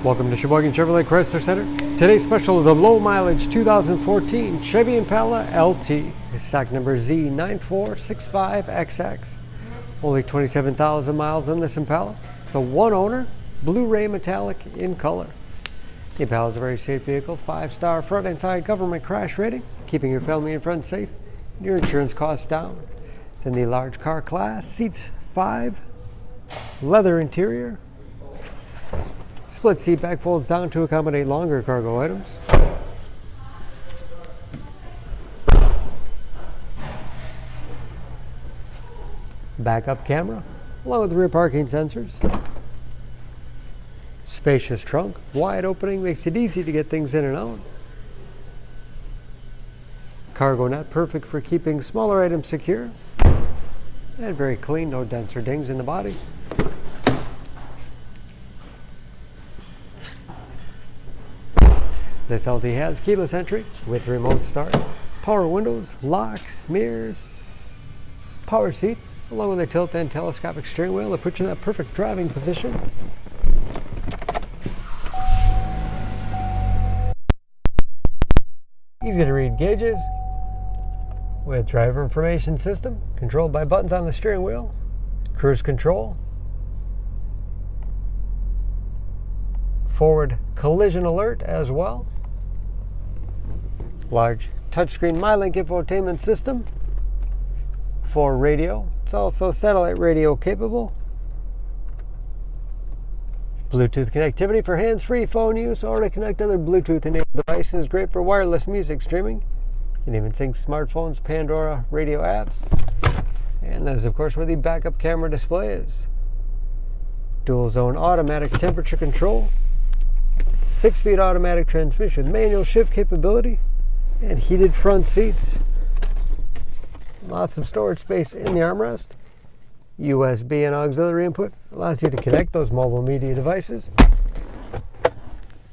Welcome to Sheboygan Chevrolet Chrysler Center. Today's special is a low mileage 2014 Chevy Impala LT. Stock number Z9465XX. Only 27,000 miles on this Impala. It's a one owner, Blu-ray metallic in color. The Impala is a very safe vehicle, 5-star front and side government crash rating, keeping your family and friends safe, and your insurance costs down. It's in the large car class, seats 5, leather interior. Split seat back folds down to accommodate longer cargo items. Backup camera, along with rear parking sensors. Spacious trunk, wide opening, makes it easy to get things in and out. Cargo net, perfect for keeping smaller items secure. And very clean, no dents or dings in the body. This LT has keyless entry with remote start, power windows, locks, mirrors, power seats, along with a tilt and telescopic steering wheel that puts you in that perfect driving position. Easy to read gauges with driver information system controlled by buttons on the steering wheel, cruise control, forward collision alert as well. Large touchscreen MyLink infotainment system for radio. It's also satellite radio capable. Bluetooth connectivity for hands-free phone use or to connect other Bluetooth-enabled devices. Great for wireless music streaming. You can even sync smartphones, Pandora, radio apps. And that is, of course, where the backup camera display is. Dual zone automatic temperature control. 6-speed automatic transmission, manual shift capability, and heated front seats. Lots of storage space in the armrest. USB and auxiliary input allows you to connect those mobile media devices.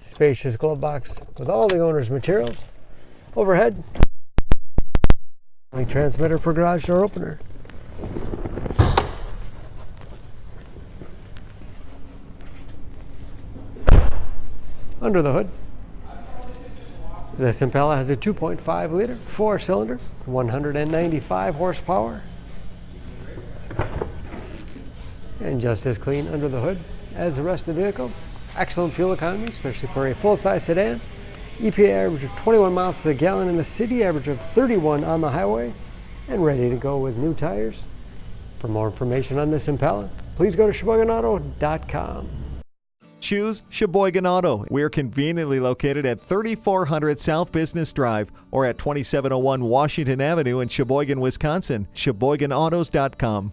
Spacious glove box with all the owner's materials. Overhead, transmitter for garage door opener. Under the hood, this Impala has a 2.5 liter 4-cylinder, 195 horsepower, and just as clean under the hood as the rest of the vehicle. Excellent fuel economy, especially for a full-size sedan. EPA average of 21 miles to the gallon in the city, average of 31 on the highway, and ready to go with new tires. For more information on this Impala, please go to SheboyganAuto.com. Choose Sheboygan Auto. We're conveniently located at 3400 South Business Drive or at 2701 Washington Avenue in Sheboygan, Wisconsin. SheboyganAutos.com.